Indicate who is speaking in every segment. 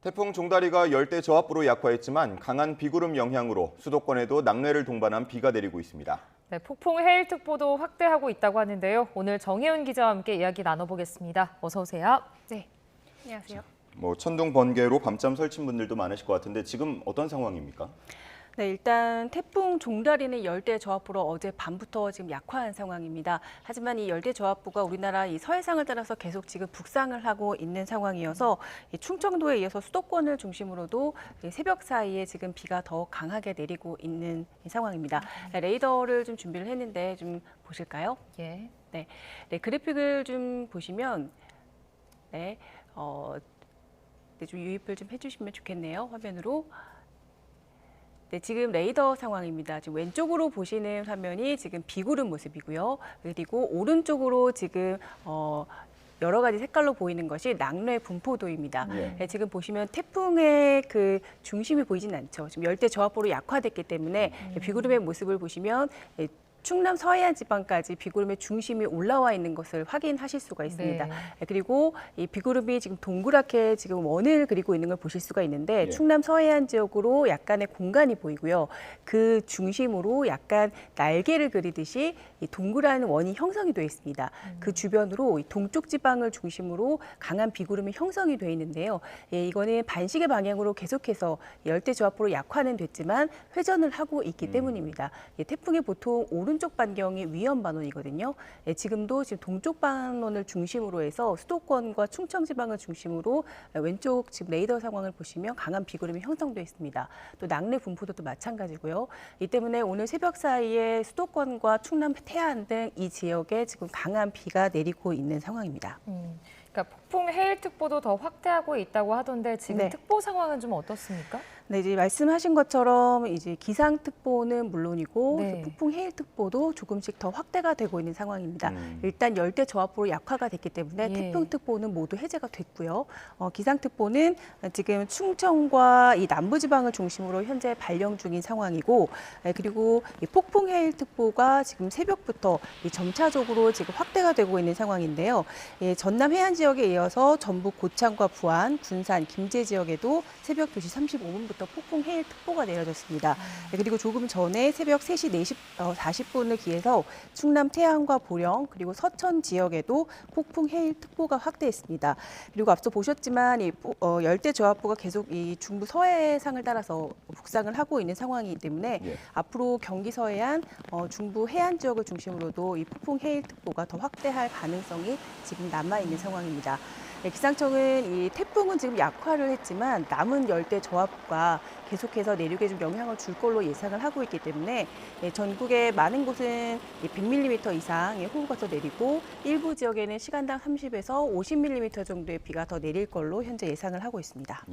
Speaker 1: 태풍 종다리가 열대 저압부로 약화했지만 강한 비구름 영향으로 수도권에도 낙뢰를 동반한 비가 내리고 있습니다.
Speaker 2: 네, 폭풍 해일특보도 확대하고 있다고 하는데요. 오늘 정혜은 기자와 함께 이야기 나눠보겠습니다. 어서 오세요.
Speaker 3: 네, 안녕하세요.
Speaker 1: 천둥 번개로 밤잠 설친 분들도 많으실 것 같은데 지금 어떤 상황입니까?
Speaker 3: 네, 일단 태풍 종다리는 열대 저압부로 어제 밤부터 지금 약화한 상황입니다. 하지만 이 열대 저압부가 우리나라 이 서해상을 따라서 계속 지금 북상을 하고 있는 상황이어서 이 충청도에 이어서 수도권을 중심으로도 새벽 사이에 지금 비가 더 강하게 내리고 있는 상황입니다. 레이더를 좀 준비를 했는데 좀 보실까요?
Speaker 2: 예.
Speaker 3: 네, 그래픽을 좀 보시면 좀 유입을 좀 해주시면 좋겠네요. 화면으로. 네, 지금 레이더 상황입니다. 지금 왼쪽으로 보시는 화면이 지금 비구름 모습이고요. 그리고 오른쪽으로 지금 여러 가지 색깔로 보이는 것이 낙뢰 분포도입니다. 네, 지금 보시면 태풍의 그 중심이 보이진 않죠. 지금 열대 저압부로 약화됐기 때문에 비구름의 모습을 보시면 충남 서해안 지방까지 비구름의 중심이 올라와 있는 것을 확인하실 수가 있습니다.
Speaker 2: 네.
Speaker 3: 그리고 이 비구름이 지금 동그랗게 지금 원을 그리고 있는 걸 보실 수가 있는데 충남 서해안 지역으로 약간의 공간이 보이고요. 그 중심으로 약간 날개를 그리듯이 이 동그란 원이 형성이 되어 있습니다. 그 주변으로 이 동쪽 지방을 중심으로 강한 비구름이 형성이 되어 있는데요. 이거는 반시계 방향으로 계속해서 열대 저압부로 약화는 됐지만 회전을 하고 있기 때문입니다. 태풍의 보통 오른쪽 반경이 위험 반원이거든요. 지금도 지금 동쪽 반원을 중심으로 해서 수도권과 충청 지방을 중심으로 왼쪽 지금 레이더 상황을 보시면 강한 비구름이 형성되어 있습니다. 또 낙뢰 분포도 마찬가지고요. 이 때문에 오늘 새벽 사이에 수도권과 충남 태안 등 이 지역에 지금 강한 비가 내리고 있는 상황입니다.
Speaker 2: 그러니까 폭풍 해일특보도 더 확대하고 있다고 하던데 지금
Speaker 3: 네.
Speaker 2: 특보 상황은 좀 어떻습니까?
Speaker 3: 네, 이제 말씀하신 것처럼 이제 기상특보는 물론이고
Speaker 2: 네.
Speaker 3: 폭풍 해일특보도 조금씩 더 확대가 되고 있는 상황입니다. 일단 열대 저압부로 약화가 됐기 때문에
Speaker 2: 예.
Speaker 3: 태풍특보는 모두 해제가 됐고요. 기상특보는 지금 충청과 이 남부지방을 중심으로 현재 발령 중인 상황이고, 그리고 이 폭풍 해일특보가 지금 새벽부터 이 점차적으로 지금 확대가 되고 있는 상황인데요. 전남 해안 지역에 이어서 전북 고창과 부안, 군산, 김제 지역에도 새벽 2시 35분부터 폭풍 해일특보가 내려졌습니다. 그리고 조금 전에 새벽 3시 40분을 기해서 충남 태안과 보령 그리고 서천 지역에도 폭풍 해일특보가 확대했습니다. 그리고 앞서 보셨지만 이 열대 저압부가 계속 이 중부 서해상을 따라서 북상을 하고 있는 상황이기 때문에 앞으로 경기 서해안, 중부 해안 지역을 중심으로도 이 폭풍 해일특보가 더 확대할 가능성이 지금 남아 있는 상황입니다. 기상청은 이 태풍은 지금 약화를 했지만 남은 열대 저압부가 계속해서 내륙에 좀 영향을 줄 걸로 예상을 하고 있기 때문에 전국의 많은 곳은 100mm 이상의 호우가 더 내리고 일부 지역에는 시간당 30에서 50mm 정도의 비가 더 내릴 걸로 현재 예상을 하고 있습니다.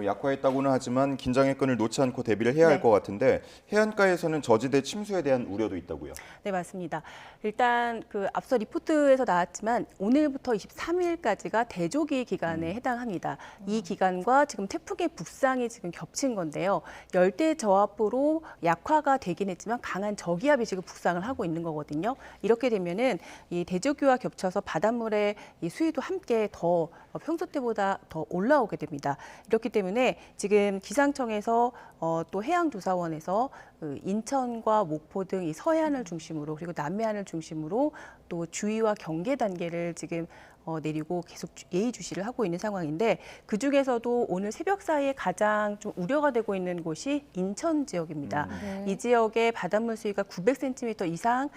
Speaker 1: 약화했다고는 하지만 긴장의 끈을 놓지 않고 대비를 해야 할 것 같은데 해안가에서는 저지대 침수에 대한 우려도 있다고요?
Speaker 3: 네, 맞습니다. 일단 그 앞서 리포트에서 나왔지만 오늘부터 23일까지가 대조기 기간에 해당합니다. 이 기간과 지금 태풍의 북상이 지금 겹친 건데요. 열대 저압부로 약화가 되긴 했지만 강한 저기압이 지금 북상을 하고 있는 거거든요. 이렇게 되면은 이 대조기와 겹쳐서 바닷물의 이 수위도 함께 더 평소 때보다 더 올라오게 됩니다. 이렇기 때문에 지금 기상청에서 또 해양조사원에서 인천과 목포 등 이 서해안을 중심으로 그리고 남해안을 중심으로 또 주의와 경계 단계를 지금 내리고 계속 예의주시를 하고 있는 상황인데 그중에서도 오늘 새벽 사이에 가장 좀 우려가 되고 있는 곳이 인천 지역입니다. 이 지역의 바닷물 수위가 900cm 이상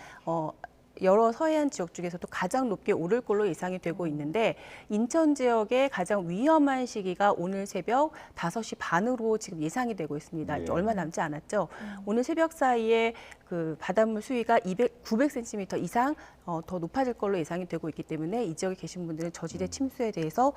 Speaker 3: 여러 서해안 지역 중에서도 가장 높게 오를 걸로 예상이 되고 있는데 인천 지역의 가장 위험한 시기가 오늘 새벽 5시 반으로 지금 예상이 되고 있습니다. 얼마 남지 않았죠. 오늘 새벽 사이에 그 바닷물 수위가 900cm 이상 더 높아질 걸로 예상이 되고 있기 때문에 이 지역에 계신 분들은 저지대 침수에 대해서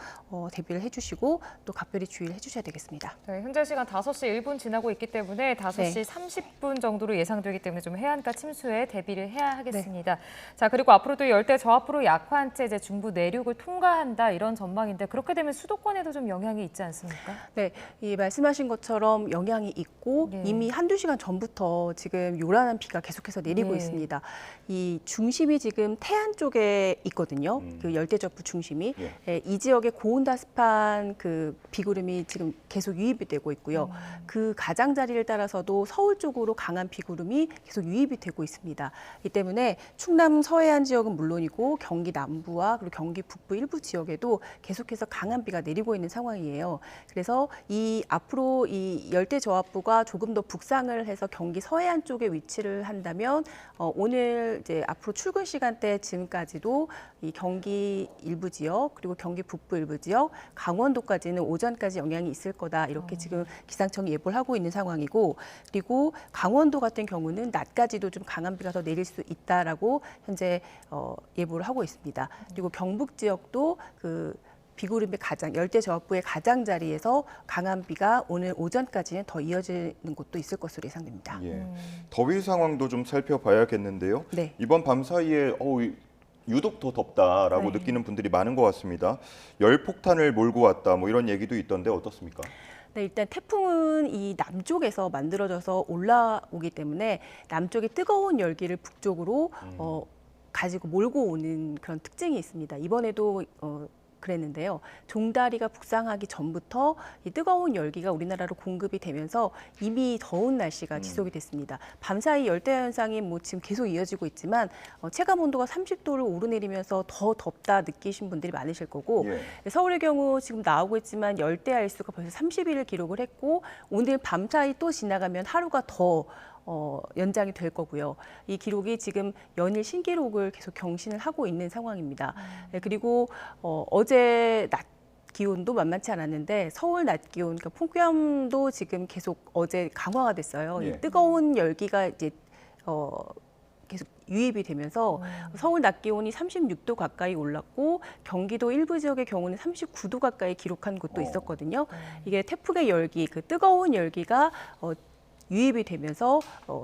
Speaker 3: 대비를 해주시고 또 각별히 주의를 해주셔야 되겠습니다.
Speaker 2: 네, 현재 시간 5시 1분 지나고 있기 때문에 5시 30분 정도로 예상되기 때문에 좀 해안가 침수에 대비를 해야 하겠습니다. 자, 그리고 앞으로도 열대 저압부로 약화한 채 이제 중부 내륙을 통과한다 이런 전망인데 그렇게 되면 수도권에도 좀 영향이 있지 않습니까?
Speaker 3: 네, 이 말씀하신 것처럼 영향이 있고 이미 한두 시간 전부터 지금 요란한 비가 계속해서 내리고 있습니다. 이 중심이 지금 지금 태안 쪽에 있거든요. 그 열대저프 중심이.
Speaker 1: 예.
Speaker 3: 예, 이 지역에 고온다습한 그 비구름이 지금 계속 유입이 되고 있고요. 그 가장자리를 따라서도 서울 쪽으로 강한 비구름이 계속 유입이 되고 있습니다. 이 때문에 충남 서해안 지역은 물론이고 경기 남부와 그리고 경기 북부 일부 지역에도 계속해서 강한 비가 내리고 있는 상황이에요. 그래서 이 앞으로 이 열대저압부가 조금 더 북상을 해서 경기 서해안 쪽에 위치를 한다면 오늘 이제 앞으로 출근 시간대 지금까지도 이 경기 일부 지역 그리고 경기 북부 일부 지역, 강원도까지는 오전까지 영향이 있을 거다 이렇게 지금 기상청이 예보를 하고 있는 상황이고 그리고 강원도 같은 경우는 낮까지도 좀 강한 비가 더 내릴 수 있다라고 현재 예보를 하고 있습니다. 그리고 경북 지역도 그 비구름의 열대저압부의 가장자리에서 강한 비가 오늘 오전까지는 더 이어지는 곳도 있을 것으로 예상됩니다.
Speaker 1: 예. 더위 상황도 좀 살펴봐야겠는데요.
Speaker 3: 네.
Speaker 1: 이번 밤 사이에 유독 더 덥다라고
Speaker 3: 네.
Speaker 1: 느끼는 분들이 많은 것 같습니다. 열폭탄을 몰고 왔다 뭐 이런 얘기도 있던데 어떻습니까?
Speaker 3: 네, 일단 태풍은 이 남쪽에서 만들어져서 올라오기 때문에 남쪽의 뜨거운 열기를 북쪽으로 가지고 몰고 오는 그런 특징이 있습니다. 이번에도 그랬는데요. 종다리가 북상하기 전부터 이 뜨거운 열기가 우리나라로 공급이 되면서 이미 더운 날씨가 지속이 됐습니다. 밤사이 열대 현상이 뭐 지금 계속 이어지고 있지만 체감 온도가 30도를 오르내리면서 더 덥다 느끼신 분들이 많으실 거고
Speaker 1: 예.
Speaker 3: 서울의 경우 지금 나오고 있지만 열대 야일수가 벌써 30일을 기록을 했고 오늘 밤사이 또 지나가면 하루가 더 연장이 될 거고요. 이 기록이 지금 연일 신기록을 계속 경신을 하고 있는 상황입니다. 네, 그리고 어제 낮 기온도 만만치 않았는데 서울 낮 기온, 그러니까 폭염도 지금 계속 어제 강화가 됐어요.
Speaker 1: 예.
Speaker 3: 이 뜨거운 열기가 이제 계속 유입이 되면서 서울 낮 기온이 36도 가까이 올랐고 경기도 일부 지역의 경우는 39도 가까이 기록한 곳도 있었거든요. 이게 태풍의 열기, 그 뜨거운 열기가 유입이 되면서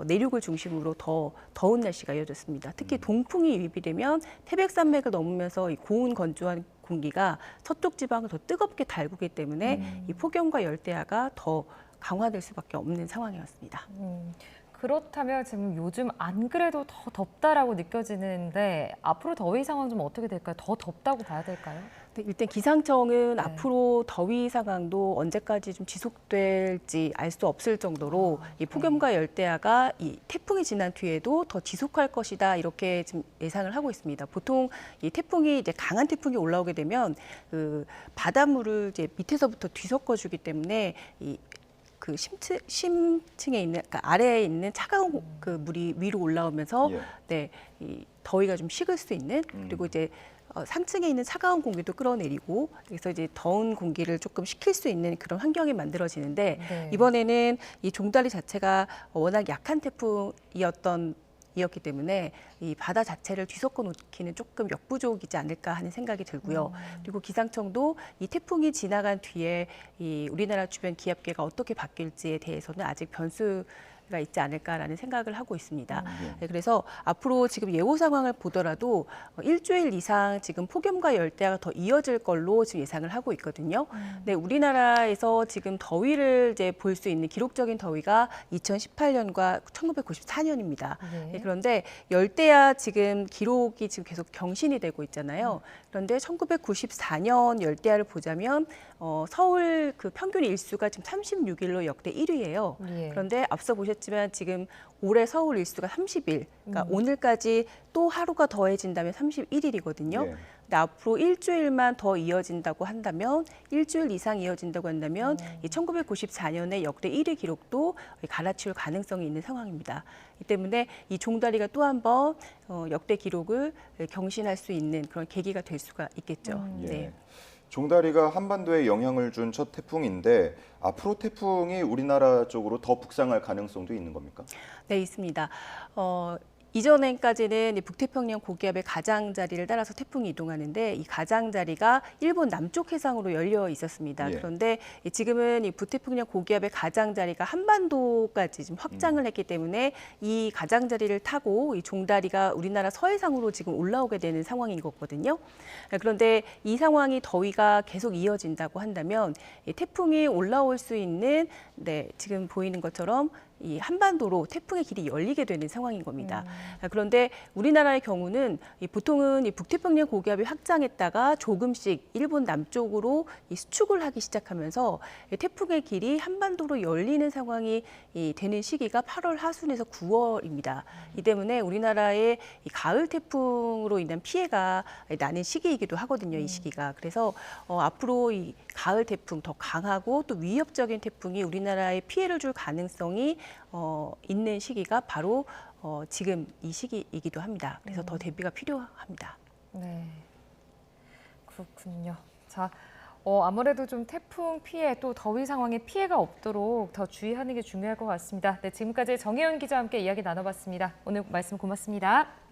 Speaker 3: 내륙을 중심으로 더 더운 날씨가 이어졌습니다. 특히 동풍이 유입이 되면 태백산맥을 넘으면서 이 고온 건조한 공기가 서쪽 지방을 더 뜨겁게 달구기 때문에 이 폭염과 열대야가 더 강화될 수밖에 없는 상황이었습니다.
Speaker 2: 그렇다면 지금 요즘 안 그래도 더 덥다라고 느껴지는데 앞으로 더위 상황 좀 어떻게 될까요? 더 덥다고 봐야 될까요?
Speaker 3: 네, 일단 기상청은 앞으로 더위 상황도 언제까지 좀 지속될지 알 수 없을 정도로 이 폭염과 열대야가 이 태풍이 지난 뒤에도 더 지속할 것이다 이렇게 지금 예상을 하고 있습니다. 보통 이 태풍이 이제 강한 태풍이 올라오게 되면 그 바닷물을 이제 밑에서부터 뒤섞어주기 때문에 그 심층에 있는, 그러니까 아래에 있는 차가운 그 물이 위로 올라오면서
Speaker 1: 예.
Speaker 3: 네, 이 더위가 좀 식을 수 있는 그리고 이제 상층에 있는 차가운 공기도 끌어내리고 그래서 이제 더운 공기를 조금 식힐 수 있는 그런 환경이 만들어지는데
Speaker 2: 네.
Speaker 3: 이번에는 이 종다리 자체가 워낙 약한 태풍이었기 때문에 이 바다 자체를 뒤섞어 놓기는 조금 역부족이지 않을까 하는 생각이 들고요. 그리고 기상청도 이 태풍이 지나간 뒤에 이 우리나라 주변 기압계가 어떻게 바뀔지에 대해서는 아직 변수가 있지 않을까라는 생각을 하고 있습니다. 네, 그래서 앞으로 지금 예보 상황을 보더라도 일주일 이상 지금 폭염과 열대야가 더 이어질 걸로 지금 예상을 하고 있거든요. 네, 우리나라에서 지금 더위를 이제 볼 수 있는 기록적인 더위가 2018년과 1994년입니다. 네, 그런데 열대야 지금 기록이 지금 계속 경신이 되고 있잖아요. 그런데 1994년 열대야를 보자면 서울 그 평균 일수가 지금 36일로 역대 1위예요.
Speaker 2: 예.
Speaker 3: 그런데 앞서 보셨지만 지금 올해 서울 일수가 30일, 그러니까 오늘까지 또 하루가 더해진다면 31일이거든요.
Speaker 1: 예.
Speaker 3: 근데 앞으로 일주일만 더 이어진다고 한다면, 일주일 이상 이어진다고 한다면 이 1994년의 역대 1위 기록도 갈아치울 가능성이 있는 상황입니다. 이 때문에 이 종다리가 또 한 번 역대 기록을 경신할 수 있는 그런 계기가 될 수가 있겠죠.
Speaker 1: 예.
Speaker 3: 네.
Speaker 1: 종다리가 한반도에 영향을 준 첫 태풍인데 앞으로 태풍이 우리나라 쪽으로 더 북상할 가능성도 있는 겁니까?
Speaker 3: 네, 있습니다. 이전에까지는 북태평양 고기압의 가장자리를 따라서 태풍이 이동하는데 이 가장자리가 일본 남쪽 해상으로 열려 있었습니다.
Speaker 1: 예.
Speaker 3: 그런데 지금은 이 북태평양 고기압의 가장자리가 한반도까지 지금 확장을 했기 때문에 이 가장자리를 타고 이 종다리가 우리나라 서해상으로 지금 올라오게 되는 상황인 거거든요. 그런데 이 상황이 더위가 계속 이어진다고 한다면 이 태풍이 올라올 수 있는 지금 보이는 것처럼 이 한반도로 태풍의 길이 열리게 되는 상황인 겁니다. 그런데 우리나라의 경우는 보통은 이 북태평양 고기압이 확장했다가 조금씩 일본 남쪽으로 이 수축을 하기 시작하면서 태풍의 길이 한반도로 열리는 상황이 되는 시기가 8월 하순에서 9월입니다. 이 때문에 우리나라의 이 가을 태풍으로 인한 피해가 나는 시기이기도 하거든요. 이 시기가. 그래서 앞으로 이 가을 태풍 더 강하고 또 위협적인 태풍이 우리나라에 피해를 줄 가능성이 있는 시기가 바로 지금 이 시기이기도 합니다. 그래서 더 대비가 필요합니다.
Speaker 2: 네, 그렇군요. 자, 아무래도 좀 태풍 피해 또 더위 상황에 피해가 없도록 더 주의하는 게 중요할 것 같습니다. 네, 지금까지 정혜연 기자와 함께 이야기 나눠봤습니다. 오늘 말씀 고맙습니다.